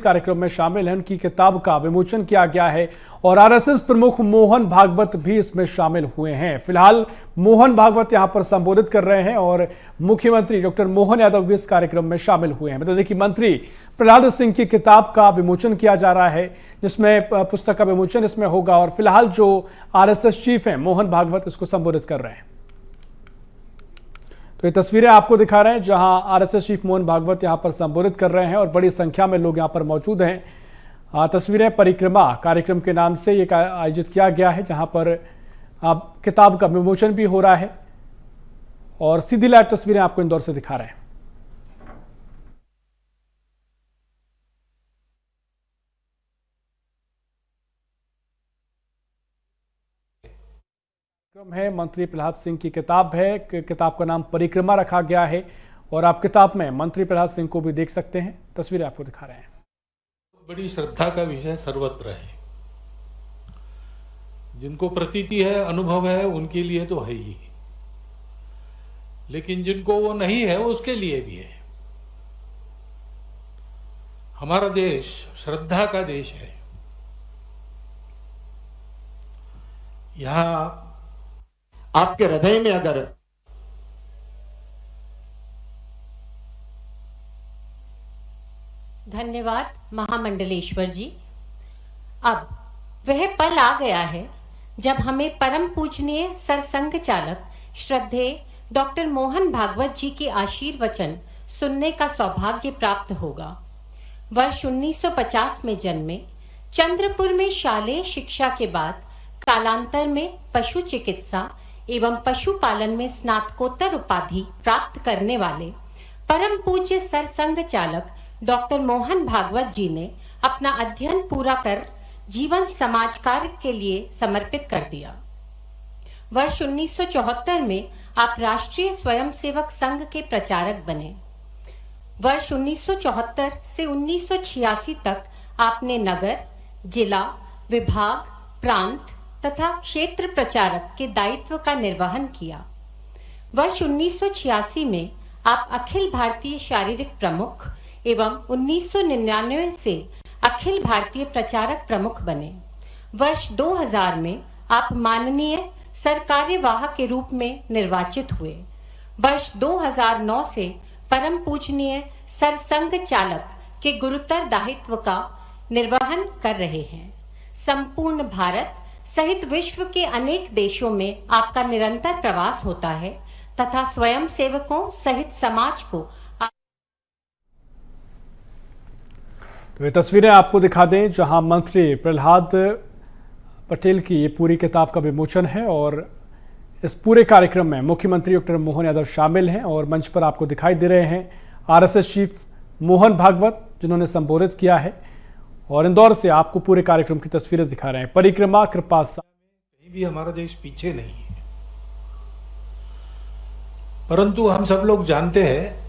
कार्यक्रम में शामिल हैं। उनकी किताब का विमोचन किया गया है और आरएसएस प्रमुख मोहन भागवत भी इसमें शामिल हुए हैं। फिलहाल मोहन भागवत यहां पर संबोधित कर रहे हैं और मुख्यमंत्री डॉक्टर मोहन यादव भी इस कार्यक्रम में शामिल हुए हैं। बता दें कि मंत्री प्रहलाद सिंह की किताब का विमोचन किया जा रहा है, जिसमें पुस्तक का विमोचन इसमें होगा और फिलहाल जो आरएसएस चीफ हैं मोहन भागवत इसको संबोधित कर रहे हैं। तो ये तस्वीरें आपको दिखा रहे हैं जहां आरएसएस चीफ मोहन भागवत यहां पर संबोधित कर रहे हैं और बड़ी संख्या में लोग यहां पर मौजूद हैं। तस्वीरें परिक्रमा कार्यक्रम के नाम से ये आयोजित किया गया है, जहां पर किताब का विमोचन भी हो रहा है और सीधी लाइव तस्वीरें आपको इंदौर से दिखा रहे हैं। है मंत्री प्रहलाद सिंह की किताब है, किताब का नाम परिक्रमा रखा गया है और आप किताब में मंत्री प्रहलाद सिंह को भी देख सकते हैं। तस्वीरें आपको दिखा रहे हैं। बड़ी श्रद्धा का विषय सर्वत्र है। जिनको प्रतीति है, अनुभव है, उनके लिए तो है ही, लेकिन जिनको वो नहीं है उसके लिए भी है। हमारा देश श्रद्धा का देश है। यहां आपके हृदय में अगर धन्यवाद महामंडलेश्वर जी। अब वह पल आ गया है जब हमें परम पूजनीय सरसंघ चालक श्रद्धेय डॉक्टर मोहन भागवत जी के आशीर्वचन सुनने का सौभाग्य प्राप्त होगा। वर्ष 1950 में जन्मे, चंद्रपुर में शालेय शिक्षा के बाद कालांतर में पशु चिकित्सा एवं पशुपालन में स्नातकोत्तर उपाधि प्राप्त करने वाले परम पूज्य सरसंघ चालक डॉक्टर मोहन भागवत जी ने अपना अध्ययन पूरा कर जीवन समाज कार्य के लिए समर्पित कर दिया। वर्ष 1974 में आप राष्ट्रीय स्वयंसेवक संघ के प्रचारक बने। वर्ष 1974 से 1986 तक आपने नगर, जिला, विभाग, प्रांत तथा क्षेत्र प्रचारक के दायित्व का निर्वहन किया। वर्ष 1986 में आप अखिल भारतीय शारीरिक प्रमुख एवं 1999 से अखिल भारतीय प्रचारक प्रमुख बने। वर्ष 2000 में आप माननीय सरकार्यवाह के रूप में निर्वाचित हुए। वर्ष 2009 से परम पूजनीय सरसंघ चालक के गुरुतर दायित्व का निर्वहन कर रहे हैं। संपूर्ण भारत सहित विश्व के अनेक देशों में आपका निरंतर प्रवास होता है तथा स्वयं सेवकों सहित समाज को। तो ये तस्वीरें आपको दिखा दें जहां मंत्री प्रहलाद पटेल की ये पूरी किताब का विमोचन है और इस पूरे कार्यक्रम में मुख्यमंत्री डॉक्टर मोहन यादव शामिल हैं और मंच पर आपको दिखाई दे रहे हैं आरएसएस चीफ मोहन भागवत, जिन्होंने संबोधित किया है और इंदौर से आपको पूरे कार्यक्रम की तस्वीरें दिखा रहे हैं। परिक्रमा कृपा कहीं भी हमारा देश पीछे नहीं है, परंतु हम सब लोग जानते हैं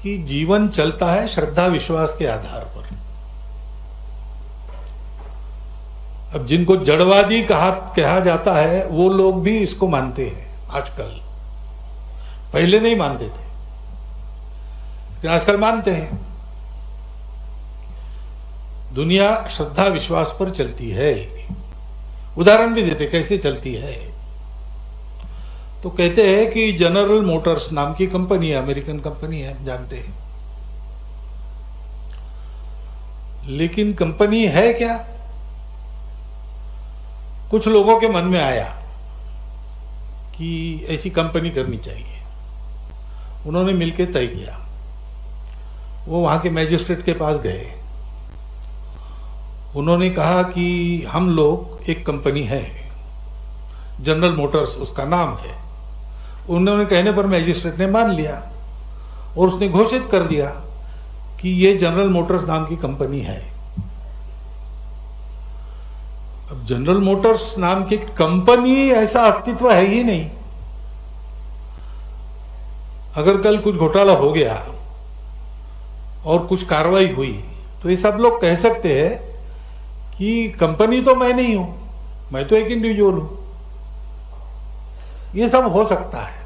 कि जीवन चलता है श्रद्धा विश्वास के आधार पर। अब जिनको जड़वादी कहा जाता है वो लोग भी इसको मानते हैं आजकल। पहले नहीं मानते थे, लेकिन आजकल मानते हैं। दुनिया श्रद्धा विश्वास पर चलती है। उदाहरण भी देते कैसे चलती है। तो कहते हैं कि जनरल मोटर्स नाम की कंपनी है, अमेरिकन कंपनी है, जानते हैं। लेकिन कंपनी है क्या? कुछ लोगों के मन में आया कि ऐसी कंपनी करनी चाहिए। उन्होंने मिलकर तय किया। वो वहां के मैजिस्ट्रेट के पास गए। उन्होंने कहा कि हम लोग एक कंपनी है, जनरल मोटर्स उसका नाम है। उन्होंने कहने पर मैजिस्ट्रेट ने मान लिया और उसने घोषित कर दिया कि ये जनरल मोटर्स नाम की कंपनी है। अब जनरल मोटर्स नाम की कंपनी ऐसा अस्तित्व है ही नहीं। अगर कल कुछ घोटाला हो गया और कुछ कार्रवाई हुई तो ये सब लोग कह सकते हैं कि कंपनी तो मैं नहीं हूं, मैं तो एक इंडिविजुअल हूं। ये सब हो सकता है।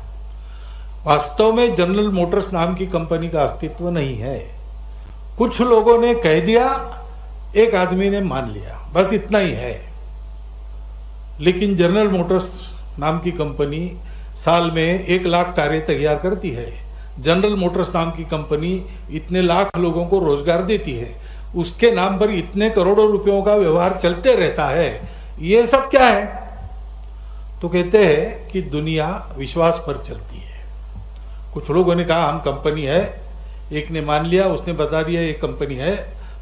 वास्तव में जनरल मोटर्स नाम की कंपनी का अस्तित्व नहीं है। कुछ लोगों ने कह दिया, एक आदमी ने मान लिया, बस इतना ही है। लेकिन जनरल मोटर्स नाम की कंपनी साल में 1 लाख कारें तैयार करती है। जनरल मोटर्स नाम की कंपनी इतने लाख लोगों को रोजगार देती है। उसके नाम पर इतने करोड़ों रुपयों का व्यवहार चलते रहता है। ये सब क्या है? तो कहते हैं कि दुनिया विश्वास पर चलती है। कुछ लोगों ने कहा हम कंपनी है, एक ने मान लिया, उसने बता दिया एक कंपनी है,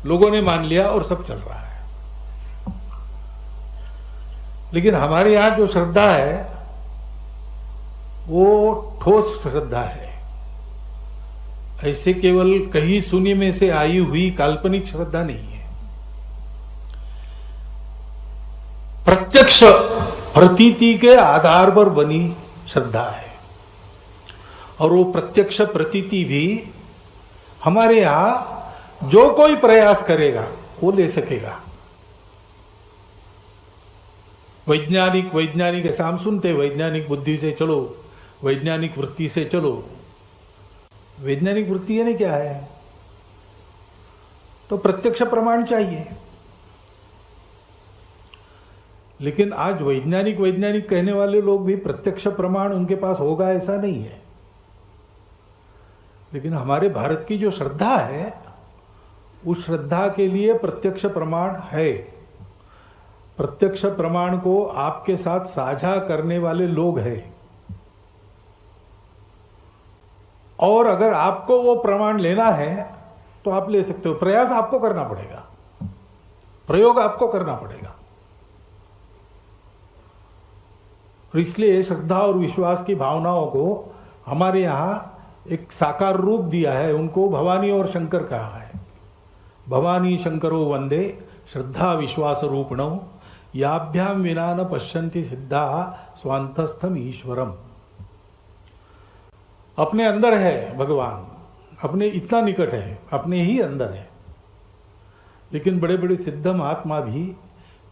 लोगों ने मान लिया और सब चल रहा है। लेकिन हमारे यहां जो श्रद्धा है वो ठोस श्रद्धा है। ऐसे केवल कहीं सुनी में से आई हुई काल्पनिक श्रद्धा नहीं है। प्रत्यक्ष प्रतीति के आधार पर बनी श्रद्धा है। और वो प्रत्यक्ष प्रतीति भी हमारे यहां जो कोई प्रयास करेगा वो ले सकेगा। वैज्ञानिक ऐसा हम सुनते, वैज्ञानिक बुद्धि से चलो, वैज्ञानिक वृत्ति से चलो। वैज्ञानिक वृत्ति यानी क्या है? तो प्रत्यक्ष प्रमाण चाहिए। लेकिन आज वैज्ञानिक कहने वाले लोग भी प्रत्यक्ष प्रमाण उनके पास होगा ऐसा नहीं है। लेकिन हमारे भारत की जो श्रद्धा है, उस श्रद्धा के लिए प्रत्यक्ष प्रमाण है। प्रत्यक्ष प्रमाण को आपके साथ साझा करने वाले लोग हैं। और अगर आपको वो प्रमाण लेना है तो आप ले सकते हो। प्रयास आपको करना पड़ेगा, प्रयोग आपको करना पड़ेगा। इसलिए श्रद्धा और विश्वास की भावनाओं को हमारे यहां एक साकार रूप दिया है। उनको भवानी और शंकर कहा है। भवानी शंकरो वंदे श्रद्धा विश्वास रूपणो याभ्याम विना न पश्यन्ति सिद्धा स्वांतस्थम ईश्वरम। अपने अंदर है भगवान, अपने इतना निकट है, अपने ही अंदर है। लेकिन बड़े बड़े सिद्ध महात्मा भी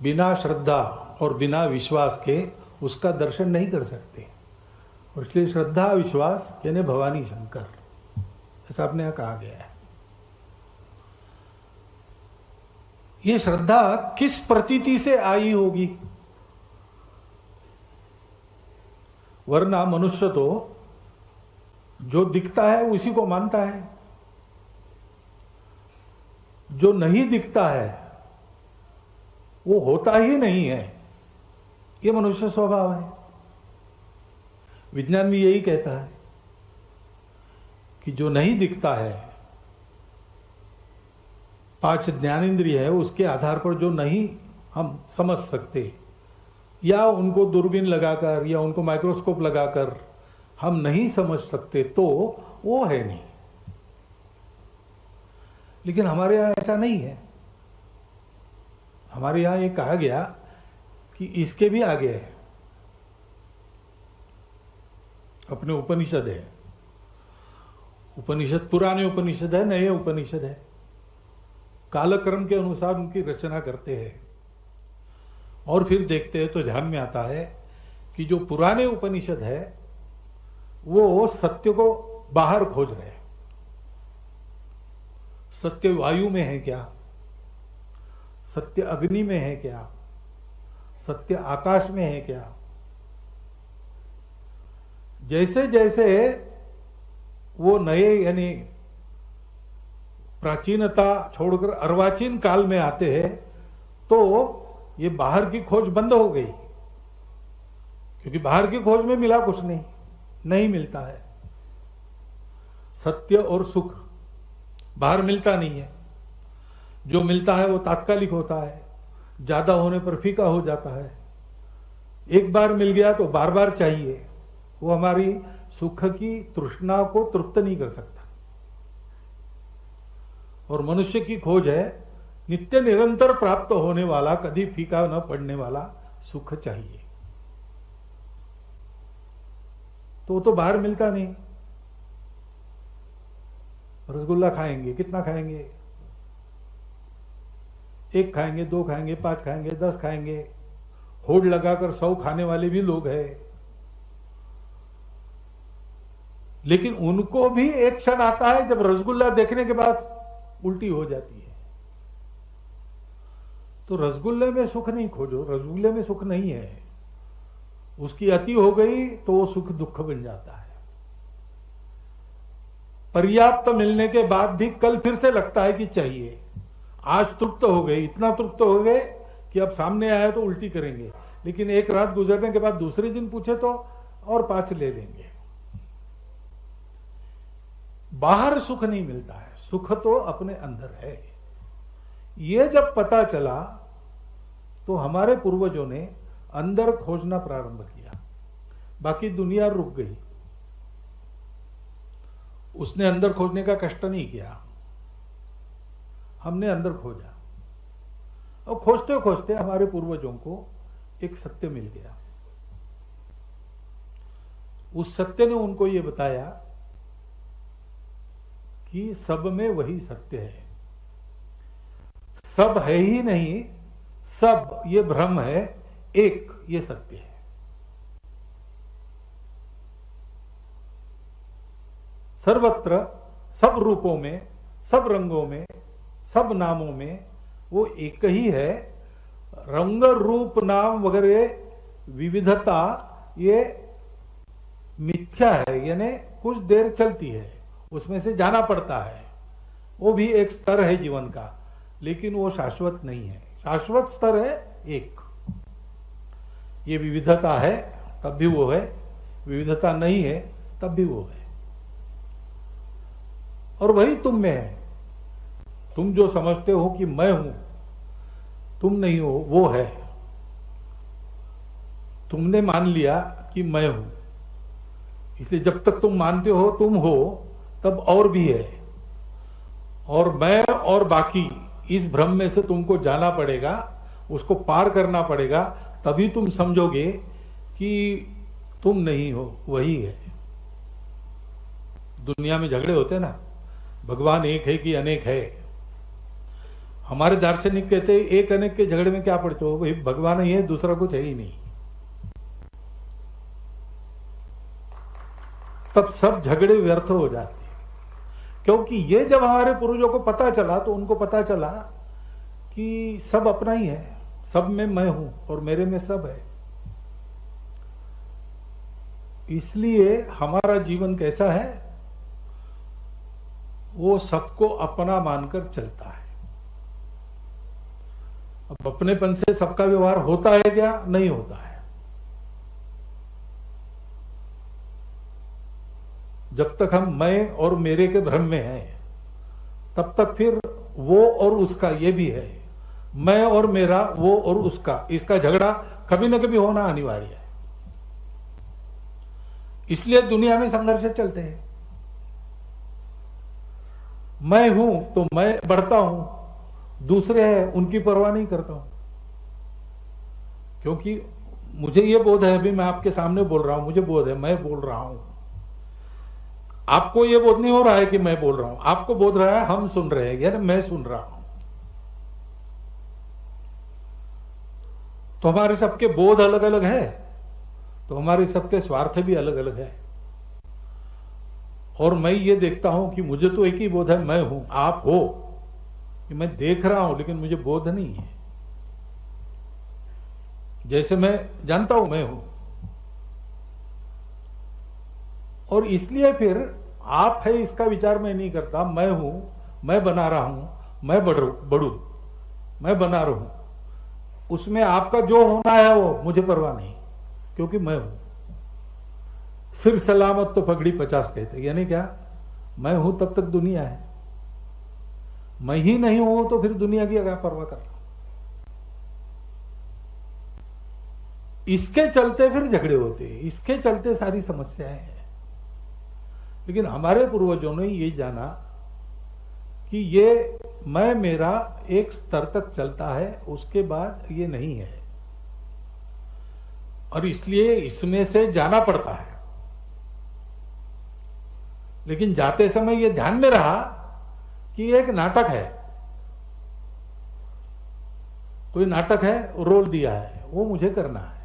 बिना श्रद्धा और बिना विश्वास के उसका दर्शन नहीं कर सकते। और इसलिए श्रद्धा विश्वास यानी भवानी शंकर, ऐसा अपने यहां कहा गया है। ये श्रद्धा किस प्रतीति से आई होगी? वरना मनुष्य तो जो दिखता है उसी को मानता है, जो नहीं दिखता है वो होता ही नहीं है। ये मनुष्य स्वभाव है। विज्ञान भी यही कहता है कि जो नहीं दिखता है, 5 ज्ञानेंद्रिय है, उसके आधार पर जो नहीं हम समझ सकते या उनको दूरबीन लगाकर या उनको माइक्रोस्कोप लगाकर हम नहीं समझ सकते, तो वो है नहीं। लेकिन हमारे यहां ऐसा नहीं है। हमारे यहां ये कहा गया कि इसके भी आगे है। अपने उपनिषद है। उपनिषद पुराने उपनिषद है, नए उपनिषद है। कालक्रम के अनुसार उनकी रचना करते हैं और फिर देखते हैं तो ध्यान में आता है कि जो पुराने उपनिषद है वो सत्य को बाहर खोज रहे हैं। सत्य वायु में है क्या? सत्य अग्नि में है क्या? सत्य आकाश में है क्या? जैसे जैसे वो नए यानी प्राचीनता छोड़कर अर्वाचीन काल में आते हैं तो ये बाहर की खोज बंद हो गई, क्योंकि बाहर की खोज में मिला कुछ नहीं मिलता है। सत्य और सुख बाहर मिलता नहीं है। जो मिलता है वो तात्कालिक होता है, ज्यादा होने पर फीका हो जाता है। एक बार मिल गया तो बार बार चाहिए। वो हमारी सुख की तृष्णा को तृप्त नहीं कर सकता। और मनुष्य की खोज है नित्य निरंतर प्राप्त होने वाला, कभी फीका न पड़ने वाला सुख चाहिए। तो बाहर मिलता नहीं। रसगुल्ला खाएंगे, कितना खाएंगे? 1 खाएंगे, 2 खाएंगे, 5 खाएंगे, 10 खाएंगे। होड़ लगाकर 100 खाने वाले भी लोग हैं। लेकिन उनको भी एक क्षण आता है जब रसगुल्ला देखने के बाद उल्टी हो जाती है। तो रसगुल्ले में सुख नहीं खोजो, रसगुल्ले में सुख नहीं है। उसकी अति हो गई तो वो सुख दुख बन जाता है। पर्याप्त मिलने के बाद भी कल फिर से लगता है कि चाहिए। आज तृप्त हो गए, इतना तृप्त हो गए कि अब सामने आया तो उल्टी करेंगे, लेकिन एक रात गुजरने के बाद दूसरे दिन पूछे तो और 5 ले लेंगे। बाहर सुख नहीं मिलता है, सुख तो अपने अंदर है। ये जब पता चला तो हमारे पूर्वजों ने अंदर खोजना प्रारंभ किया, बाकी दुनिया रुक गई। उसने अंदर खोजने का कष्ट नहीं किया, हमने अंदर खोजा। और खोजते खोजते हमारे पूर्वजों को एक सत्य मिल गया। उस सत्य ने उनको यह बताया कि सब में वही सत्य है। सब है ही नहीं, सब ये भ्रम है, एक ये सत्य है। सर्वत्र सब रूपों में, सब रंगों में, सब नामों में वो एक ही है। रंग रूप नाम वगैरह विविधता ये मिथ्या है, यानी कुछ देर चलती है, उसमें से जाना पड़ता है। वो भी एक स्तर है जीवन का, लेकिन वो शाश्वत नहीं है। शाश्वत स्तर है एक। ये विविधता है तब भी वो है, विविधता नहीं है तब भी वो है। और वही तुम में है। तुम जो समझते हो कि मैं हूं, तुम नहीं हो, वो है। तुमने मान लिया कि मैं हूं, इसलिए जब तक तुम मानते हो तुम हो, तब और भी है। और मैं और बाकी, इस भ्रम में से तुमको जाना पड़ेगा, उसको पार करना पड़ेगा, तभी तुम समझोगे कि तुम नहीं हो, वही है। दुनिया में झगड़े होते ना, भगवान एक है कि अनेक है। हमारे दार्शनिक कहते हैं एक अनेक के झगड़े में क्या पड़ते हो, भाई भगवान ही है, दूसरा कुछ है ही नहीं। तब सब झगड़े व्यर्थ हो जाते हैं। क्योंकि ये जब हमारे पूर्वजों को पता चला तो उनको पता चला कि सब अपना ही है, सब में मैं हूं और मेरे में सब है। इसलिए हमारा जीवन कैसा है, वो सबको अपना मानकर चलता है। अब अपनेपन से सबका व्यवहार होता है क्या? नहीं होता है। जब तक हम मैं और मेरे के भ्रम में हैं, तब तक फिर वो और उसका ये भी है, मैं और मेरा, वो और उसका, इसका झगड़ा कभी ना कभी होना अनिवार्य है। इसलिए दुनिया में संघर्ष चलते हैं। मैं हूं तो मैं बढ़ता हूं, दूसरे हैं उनकी परवाह नहीं करता हूं, क्योंकि मुझे यह बोध है, अभी मैं आपके सामने बोल रहा हूं, मुझे बोध है मैं बोल रहा हूं। आपको यह बोध नहीं हो रहा है कि मैं बोल रहा हूं, आपको बोध रहा है हम सुन रहे हैं, यानी मैं सुन रहा हूं। तो हमारे सबके बोध अलग अलग है, तो हमारे सबके स्वार्थ भी अलग अलग है। और मैं ये देखता हूं कि मुझे तो एक ही बोध है, मैं हूं, आप हो, कि मैं देख रहा हूं लेकिन मुझे बोध नहीं है। जैसे मैं जानता हूं मैं हूं, और इसलिए फिर आप है इसका विचार मैं नहीं करता। मैं हूं, मैं बना रहा हूं, मैं बढ़ू, मैं बना रहूं, उसमें आपका जो होना है वो मुझे परवाह नहीं, क्योंकि मैं हूं। सिर सलामत तो पगड़ी 50 कहते, यानी क्या, मैं हूं तब तक दुनिया है, मैं ही नहीं हूं तो फिर दुनिया की क्या परवाह कर रहा हूं। इसके चलते फिर झगड़े होते हैं, इसके चलते सारी समस्याएं हैं। लेकिन हमारे पूर्वजों ने ये जाना कि ये मैं मेरा एक स्तर तक चलता है, उसके बाद ये नहीं है, और इसलिए इसमें से जाना पड़ता है। लेकिन जाते समय ये ध्यान में रहा कि एक नाटक है, कोई नाटक है, रोल दिया है, वो मुझे करना है।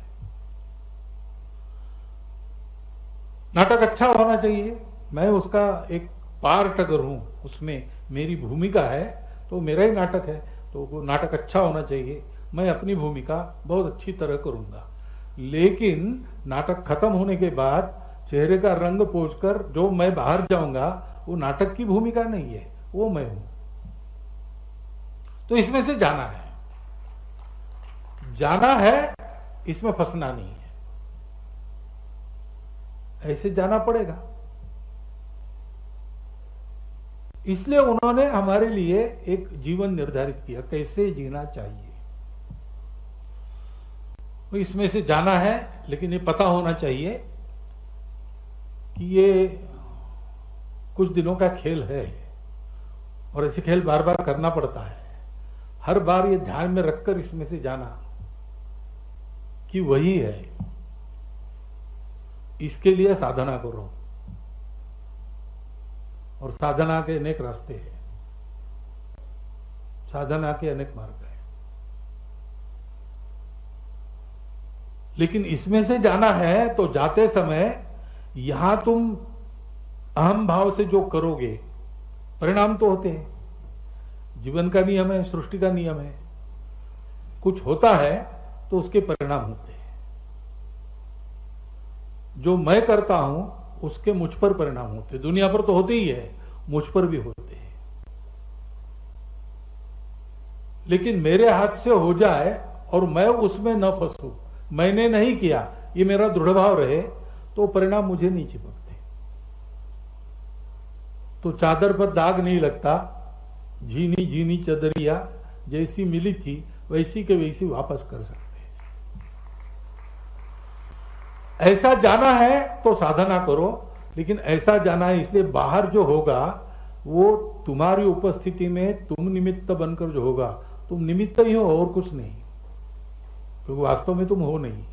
नाटक अच्छा होना चाहिए, मैं उसका एक पार्ट अगर हूं, उसमें मेरी भूमिका है तो मेरा ही नाटक है, तो वो नाटक अच्छा होना चाहिए, मैं अपनी भूमिका बहुत अच्छी तरह करूंगा। लेकिन नाटक खत्म होने के बाद चेहरे का रंग पोंछकर जो मैं बाहर जाऊंगा वो नाटक की भूमिका नहीं है, वो मैं हूं। तो इसमें से जाना है, जाना है, इसमें फंसना नहीं है, ऐसे जाना पड़ेगा। इसलिए उन्होंने हमारे लिए एक जीवन निर्धारित किया, कैसे जीना चाहिए। इसमें से जाना है, लेकिन ये पता होना चाहिए कि ये कुछ दिनों का खेल है और ऐसे खेल बार बार करना पड़ता है। हर बार ये ध्यान में रखकर इसमें से जाना कि वही है, इसके लिए साधना करो। और साधना के अनेक रास्ते हैं, साधना के अनेक मार्ग हैं, लेकिन इसमें से जाना है तो जाते समय यहां तुम अहम भाव से जो करोगे परिणाम तो होते हैं। जीवन का नियम है, सृष्टि का नियम है, कुछ होता है तो उसके परिणाम होते हैं। जो मैं करता हूं उसके मुझ पर परिणाम होते हैं। दुनिया पर तो होते ही है, मुझ पर भी होते हैं। लेकिन मेरे हाथ से हो जाए और मैं उसमें न फंसूं, मैंने नहीं किया, ये मेरा दृढ़ भाव रहे, तो परिणाम मुझे नहीं चिपकते। तो चादर पर दाग नहीं लगता, झीनी झीनी चदरिया जैसी मिली थी वैसी के वैसी वापस कर सकते हैं। ऐसा जाना है तो साधना करो, लेकिन ऐसा जाना है इसलिए बाहर जो होगा वो तुम्हारी उपस्थिति में तुम निमित्त बनकर जो होगा, तुम निमित्त ही हो और कुछ नहीं, क्योंकि वास्तव में तुम हो नहीं।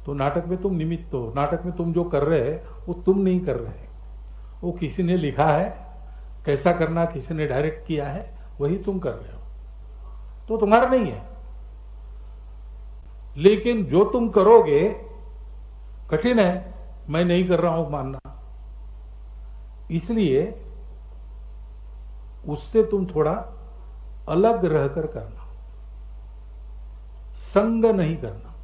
तो नाटक में तुम निमित्त हो, नाटक में तुम जो कर रहे हैं वो तुम नहीं कर रहे, वो किसी ने लिखा है, कैसा करना किसी ने डायरेक्ट किया है, वही तुम कर रहे हो, तो तुम्हारा नहीं है। लेकिन जो तुम करोगे कठिन है, मैं नहीं कर रहा हूं मानना, इसलिए उससे तुम थोड़ा अलग रहकर करना, संग नहीं करना।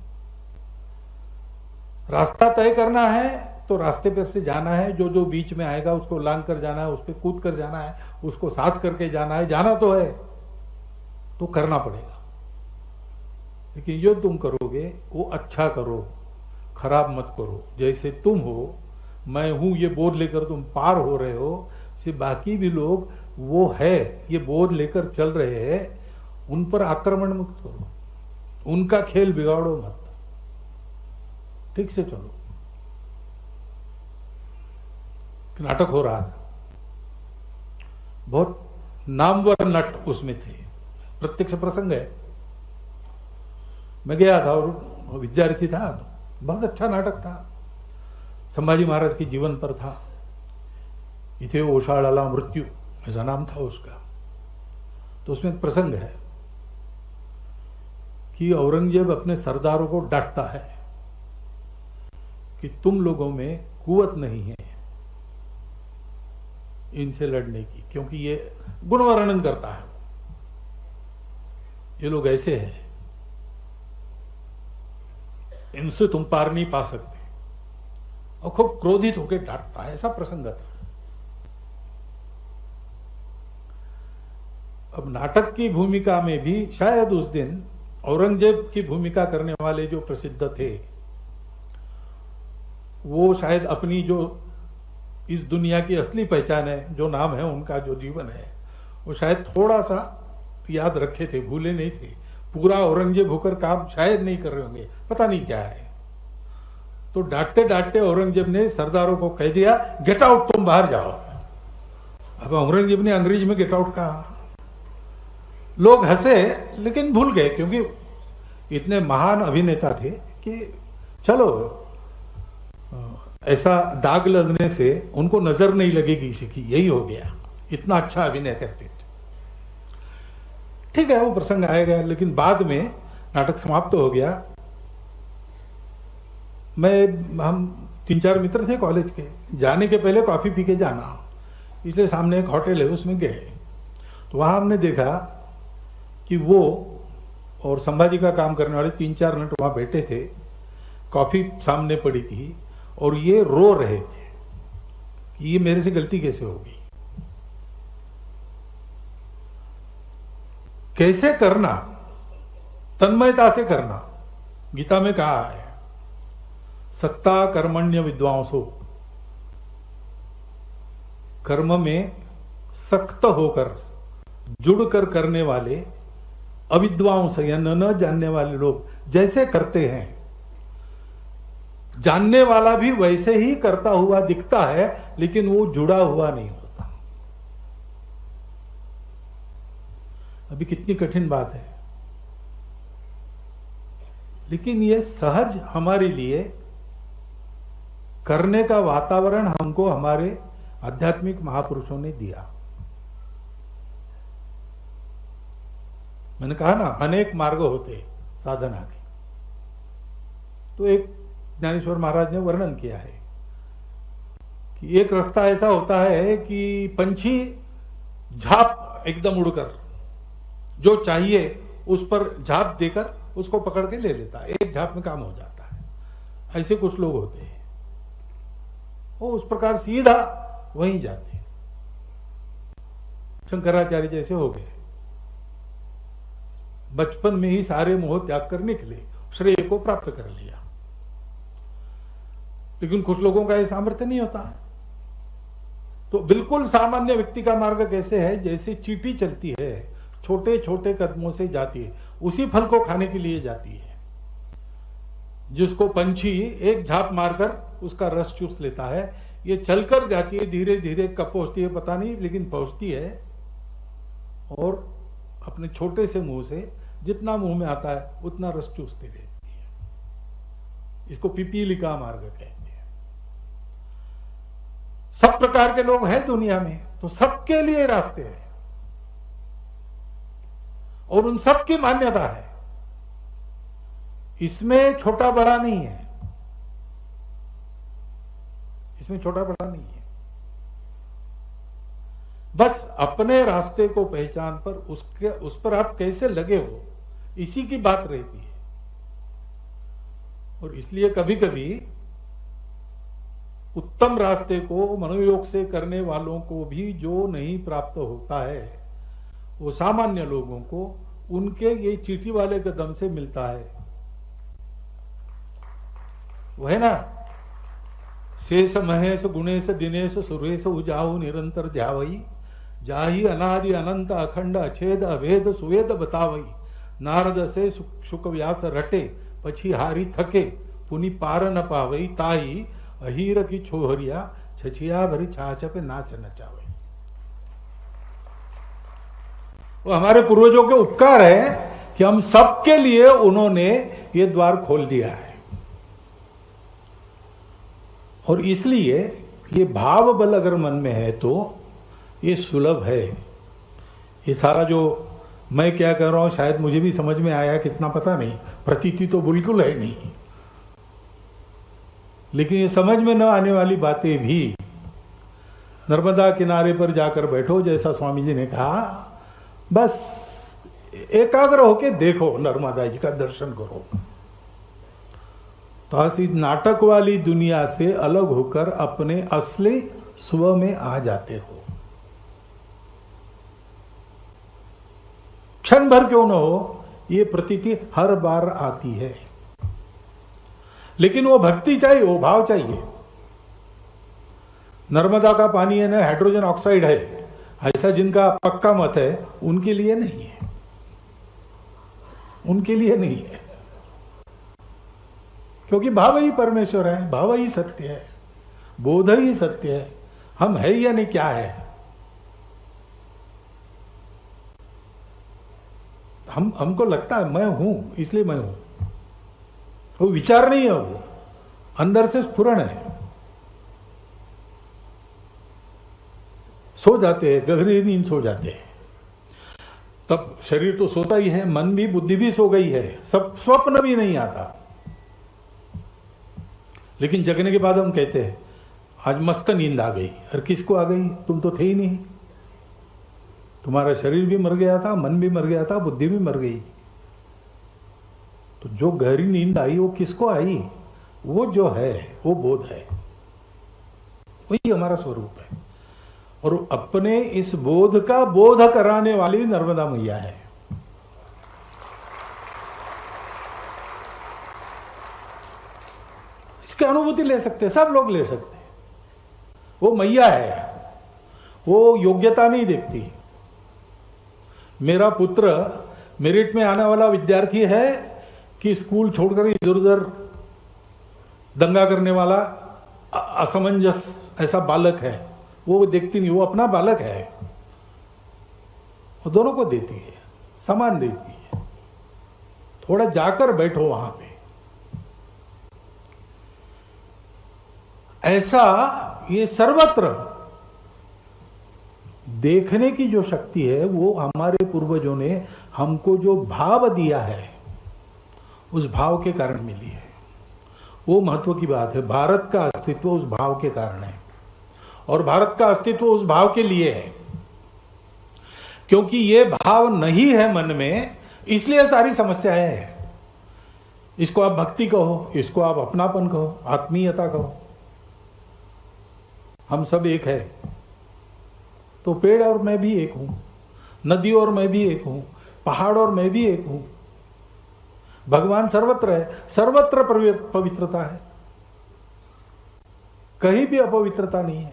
रास्ता तय करना है तो रास्ते पर से जाना है, जो जो बीच में आएगा उसको लांग कर जाना है, उस पर कूद कर जाना है, उसको साथ करके जाना है, जाना तो है तो करना पड़ेगा। लेकिन जो तुम करोगे वो अच्छा करो, खराब मत करो। जैसे तुम हो, मैं हूं ये बोध लेकर तुम पार हो रहे हो, से बाकी भी लोग वो है ये बोध लेकर चल रहे हैं, उन पर आक्रमण मत करो, उनका खेल बिगाड़ो मत, ठीक से चलो। नाटक हो रहा था, बहुत नामवर नट उसमें थे, प्रत्यक्ष प्रसंग है। मैं गया था और विद्यार्थी था, बहुत अच्छा नाटक था, संभाजी महाराज के जीवन पर था। इथे ओशाळाला मृत्यू ऐसा नाम था उसका। तो उसमें एक प्रसंग है कि औरंगजेब अपने सरदारों को डांटता है कि तुम लोगों में कुवत नहीं है इनसे लड़ने की, क्योंकि ये गुण वर्णन करता है, ये लोग ऐसे हैं, इनसे तुम पार नहीं पा सकते, और खूब क्रोधित होकर डांटता है। ऐसा प्रसंग था। अब नाटक की भूमिका में भी शायद उस दिन औरंगजेब की भूमिका करने वाले जो प्रसिद्ध थे, वो शायद अपनी जो इस दुनिया की असली पहचान है, जो नाम है उनका, जो जीवन है, वो शायद थोड़ा सा याद रखे थे, भूले नहीं थे। पूरा औरंगजेब होकर काम शायद नहीं कर रहे होंगे, पता नहीं क्या है। तो डांटते डांटते औरंगजेब ने सरदारों को कह दिया, गेट आउट, तुम बाहर जाओ। अब औरंगजेब ने अंग्रेजी में गेट आउट कहा। लोग हंसे लेकिन भूल गए, क्योंकि इतने महान अभिनेता थे कि चलो ऐसा दाग लगने से उनको नजर नहीं लगेगी किसी की, यही हो गया, इतना अच्छा अभिनय करते थे। ठीक है, वो प्रसंग आएगा, लेकिन बाद में नाटक समाप्त हो गया। हम 3-4 मित्र थे कॉलेज के, जाने के पहले कॉफी पी के जाना, इसलिए सामने एक होटल है, उसमें गए। तो वहाँ हमने देखा कि वो और संभाजी का काम करने वाले 3-4 मिनट वहाँ बैठे थे, कॉफ़ी सामने पड़ी थी और ये रो रहे थे कि ये मेरे से गलती कैसे होगी। कैसे करना, तन्मयता से करना। गीता में कहा है, सक्ता कर्मण्य विद्वांसो, कर्म में सख्त होकर जुड़कर करने वाले अविद्वांस या न जानने वाले लोग जैसे करते हैं, जानने वाला भी वैसे ही करता हुआ दिखता है, लेकिन वो जुड़ा हुआ नहीं होता। अभी कितनी कठिन बात है, लेकिन ये सहज हमारे लिए करने का वातावरण हमको हमारे आध्यात्मिक महापुरुषों ने दिया। मैंने कहा ना, अनेक मार्ग होते साधना के, तो एक ज्ञानेश्वर महाराज ने वर्णन किया है कि एक रास्ता ऐसा होता है कि पंछी झाप एकदम उड़कर जो चाहिए उस पर झाप देकर उसको पकड़ के ले लेता है, एक झाप में काम हो जाता है। ऐसे कुछ लोग होते हैं, वो उस प्रकार सीधा वहीं जाते हैं। शंकराचार्य जैसे हो गए, बचपन में ही सारे मोह त्याग कर निकले, श्रेय को प्राप्त कर लिया। लेकिन कुछ लोगों का यह सामर्थ्य नहीं होता। तो बिल्कुल सामान्य व्यक्ति का मार्ग कैसे है, जैसे चींटी चलती है, छोटे छोटे कदमों से जाती है, उसी फल को खाने के लिए जाती है, जिसको पंछी एक झाप मारकर उसका रस चूस लेता है। ये चलकर जाती है, धीरे धीरे कब पहुंचती है पता नहीं, लेकिन पहुंचती है और अपने छोटे से मुंह से जितना मुंह में आता है उतना रस चूसती रहती है। इसको पिपीलिका मार्ग कहते हैं। सब प्रकार के लोग हैं दुनिया में, तो सबके लिए रास्ते हैं और उन सब की मान्यता है। इसमें छोटा बड़ा नहीं है, इसमें छोटा बड़ा नहीं है। बस अपने रास्ते को पहचान पर उस पर आप कैसे लगे हो, इसी की बात रहती है। और इसलिए कभी कभी उत्तम रास्ते को मनोयोग से करने वालों को भी जो नहीं प्राप्त होता है, वो सामान्य लोगों को उनके ये चींटी वाले कदम से मिलता है। वो है ना, शेष महेश गुणेश दिनेश सुरेश उजाहु निरंतर ध्यावई, जाहि अनादि अनंत अखंड अछेद अभेद सुवेद बतावई, नारद से शुक व्यास रटे पछी हारी थके, पुनि पार न पावई, ताही अहीर की छोहरिया छछिया भरी छाछ पे नाच नचावे। वो हमारे पूर्वजों के उपकार है कि हम सबके लिए उन्होंने ये द्वार खोल दिया है। और इसलिए ये भाव बल अगर मन में है तो ये सुलभ है। ये सारा जो मैं क्या कर रहा हूं, शायद मुझे भी समझ में आया कितना पता नहीं, प्रतीति तो बिल्कुल है नहीं, लेकिन ये समझ में न आने वाली बातें भी नर्मदा किनारे पर जाकर बैठो, जैसा स्वामी जी ने कहा, बस एकाग्र होके देखो, नर्मदा जी का दर्शन करो, तो आप इस नाटक वाली दुनिया से अलग होकर अपने असली स्व में आ जाते हो। क्षण भर क्यों न हो, ये प्रतीति हर बार आती है, लेकिन वो भक्ति चाहिए, वो भाव चाहिए। नर्मदा का पानी है ना, हाइड्रोजन ऑक्साइड है, ऐसा जिनका पक्का मत है उनके लिए नहीं है, उनके लिए नहीं है, क्योंकि भाव ही परमेश्वर है, भाव ही सत्य है, बोध ही सत्य है। हम है या नहीं, क्या है, हमको लगता है मैं हूं इसलिए मैं हूं, वो विचार नहीं है, वो अंदर से स्फुरण है। सो जाते हैं, गहरी नींद सो जाते हैं, तब शरीर तो सोता ही है, मन भी, बुद्धि भी सो गई है, सब स्वप्न भी नहीं आता। लेकिन जगने के बाद हम कहते हैं आज मस्त नींद आ गई। और किसको आ गई? तुम तो थे ही नहीं, तुम्हारा शरीर भी मर गया था, मन भी मर गया था, बुद्धि भी मर गई थी। तो जो गहरी नींद आई वो किसको आई? वो जो है वो बोध है, वही हमारा स्वरूप है। और अपने इस बोध का बोध कराने वाली नर्मदा मैया है। इसकी अनुभूति ले सकते हैं, सब लोग ले सकते हैं। वो मैया है, वो योग्यता नहीं देखती। मेरा पुत्र मेरिट में आने वाला विद्यार्थी है कि स्कूल छोड़कर इधर उधर दंगा करने वाला असमंजस ऐसा बालक है, वो देखती नहीं। वो अपना बालक है, वो दोनों को देती है, समान देती है। थोड़ा जाकर बैठो वहां पे। ऐसा ये सर्वत्र देखने की जो शक्ति है वो हमारे पूर्वजों ने हमको जो भाव दिया है उस भाव के कारण मिली है। वो महत्व की बात है। भारत का अस्तित्व उस भाव के कारण है, और भारत का अस्तित्व उस भाव के लिए है। क्योंकि ये भाव नहीं है मन में, इसलिए सारी समस्याएं हैं। इसको आप भक्ति कहो, इसको आप अपनापन कहो, आत्मीयता कहो। हम सब एक है। तो पेड़ और मैं भी एक हूं, नदी और मैं भी एक हूं, पहाड़ और मैं भी एक हूं। भगवान सर्वत्र है, सर्वत्र पवित्रता है, कहीं भी अपवित्रता नहीं है।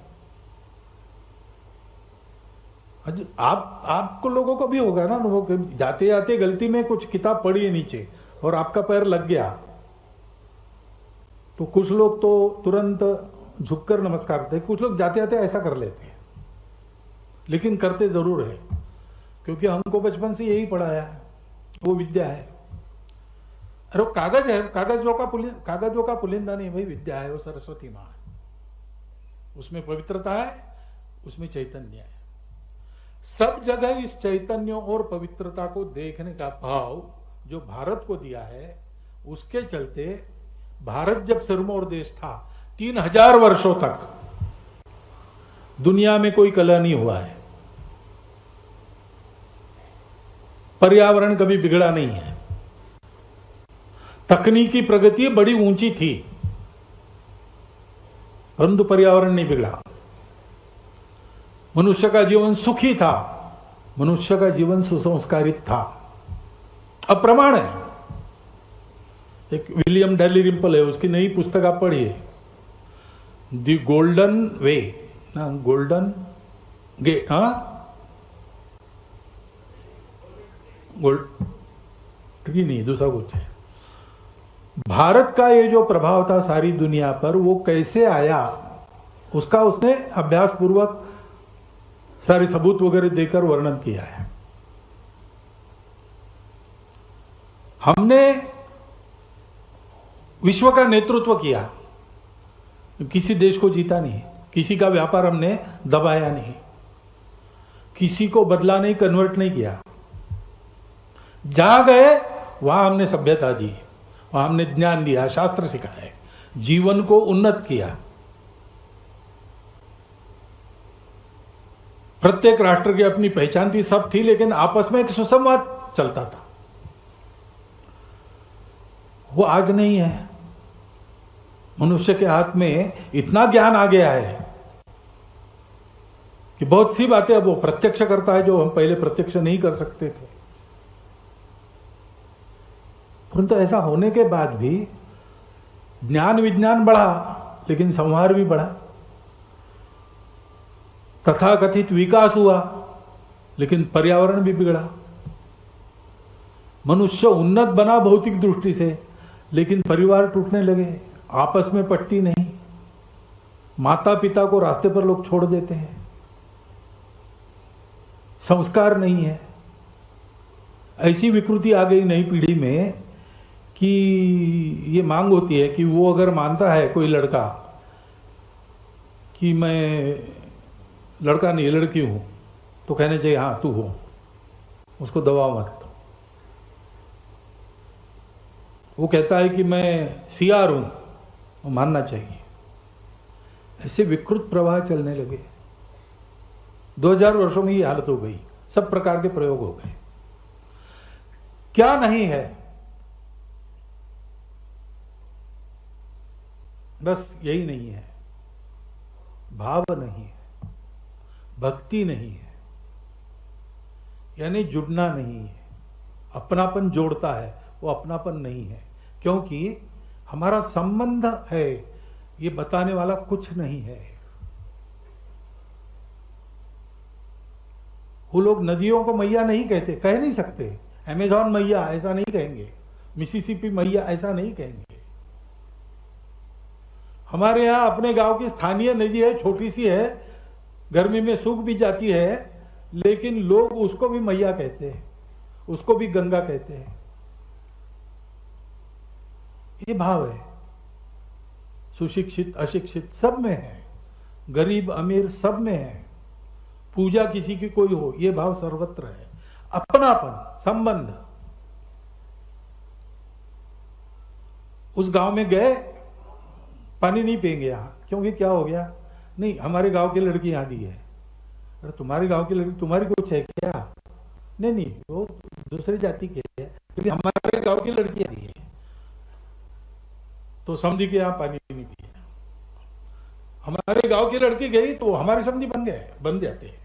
आपको लोगों को भी होगा ना अनुभव, जाते जाते गलती में कुछ किताब पढ़ी है नीचे और आपका पैर लग गया, तो कुछ लोग तो तुरंत झुककर नमस्कार करते, कुछ लोग जाते जाते ऐसा कर लेते हैं, लेकिन करते जरूर है, क्योंकि हमको बचपन से यही पढ़ाया है, वो विद्या है। अरे वो कागज है, कागजों का पुलिंदा नहीं भाई, विद्या है, वो सरस्वती माँ है। उसमें पवित्रता है, उसमें चैतन्य है। सब जगह इस चैतन्य और पवित्रता को देखने का भाव जो भारत को दिया है, उसके चलते भारत जब सिरमौर देश था, 3000 वर्षों तक दुनिया में कोई कलह नहीं हुआ है। पर्यावरण कभी बिगड़ा नहीं है। तकनीकी प्रगति बड़ी ऊंची थी, परंतु पर्यावरण नहीं बिगड़ा। मनुष्य का जीवन सुखी था, मनुष्य का जीवन सुसंस्कारित था। अब प्रमाण है। एक विलियम डैलीरिम्पल है, उसकी नई पुस्तक आप पढ़िए, the golden way, golden gate, gold नहीं, दूसरा कुछ है। भारत का ये जो प्रभाव था सारी दुनिया पर, वो कैसे आया उसका उसने अभ्यास पूर्वक सारे सबूत वगैरह देकर वर्णन किया है। हमने विश्व का नेतृत्व किया, किसी देश को जीता नहीं, किसी का व्यापार हमने दबाया नहीं, किसी को बदला नहीं, कन्वर्ट नहीं किया। जहां गए वहां हमने सभ्यता दी, वहां हमने ज्ञान दिया, शास्त्र सिखाए, जीवन को उन्नत किया। प्रत्येक राष्ट्र की अपनी पहचान थी, सब थी, लेकिन आपस में एक सुसंवाद चलता था। वो आज नहीं है। मनुष्य के हाथ में इतना ज्ञान आ गया है कि बहुत सी बातें अब वो प्रत्यक्ष करता है जो हम पहले प्रत्यक्ष नहीं कर सकते थे। परंतु ऐसा होने के बाद भी ज्ञान विज्ञान बढ़ा, लेकिन संहार भी बढ़ा। तथाकथित विकास हुआ, लेकिन पर्यावरण भी बिगड़ा। मनुष्य उन्नत बना भौतिक दृष्टि से, लेकिन परिवार टूटने लगे, आपस में पटती नहीं, माता पिता को रास्ते पर लोग छोड़ देते हैं, संस्कार नहीं है। ऐसी विकृति आ गई नई पीढ़ी में कि ये मांग होती है कि वो अगर मानता है कोई लड़का कि मैं लड़का नहीं लड़की हूं, तो कहना चाहिए हाँ तू हो, उसको दबाव मत। वो कहता है कि मैं सीआर हूं, वो मानना चाहिए। ऐसे विकृत प्रवाह चलने लगे। 2000 वर्षों में ये हालत हो गई, सब प्रकार के प्रयोग हो गए। क्या नहीं है, बस यही नहीं है, भाव नहीं है, भक्ति नहीं है, यानी जुड़ना नहीं है। अपनापन जोड़ता है, वो अपनापन नहीं है, क्योंकि हमारा संबंध है ये बताने वाला कुछ नहीं है। वो लोग नदियों को मैया नहीं कहते, कह नहीं सकते। अमेज़न मैया ऐसा नहीं कहेंगे, मिसिसिपी मैया ऐसा नहीं कहेंगे। हमारे यहाँ अपने गांव की स्थानीय नदी है, छोटी सी है, गर्मी में सूख भी जाती है, लेकिन लोग उसको भी मैया कहते हैं, उसको भी गंगा कहते हैं। ये भाव है, सुशिक्षित अशिक्षित सब में है, गरीब अमीर सब में है। पूजा किसी की कोई हो, ये भाव सर्वत्र है। अपनापन, संबंध। उस गांव में गए, पानी नहीं पिएंगे यहां, क्योंकि क्या हो गया? नहीं, हमारे गांव की लड़की यहां दी है। अरे तुम्हारे गांव की लड़की तुम्हारी कुछ है क्या? नहीं नहीं, वो दूसरी जाति के है, लेकिन हमारे गांव की लड़की दी है, तो समझी के यहां पानी नहीं पिया। हमारे गांव की लड़की गई तो हमारे समझी बन जाते हैं।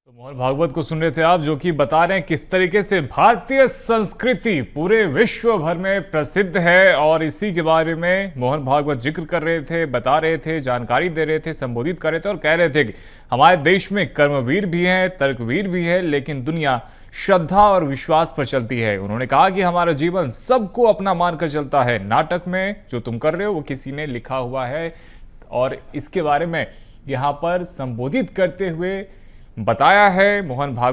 तो मोहन भागवत को सुन रहे थे आप, जो कि बता रहे हैं किस तरीके से भारतीय संस्कृति पूरे विश्व भर में प्रसिद्ध है। और इसी के बारे में मोहन भागवत जिक्र कर रहे थे, बता रहे थे, जानकारी दे रहे थे, संबोधित कर रहे थे और कह रहे थे कि हमारे देश में कर्मवीर भी हैं, तर्कवीर भी है, लेकिन दुनिया श्रद्धा और विश्वास पर चलती है। उन्होंने कहा कि हमारा जीवन सबको अपना मानकर चलता है। नाटक में जो तुम कर रहे हो वो किसी ने लिखा हुआ है, और इसके बारे में यहाँ पर संबोधित करते हुए बताया है मोहन भागवत।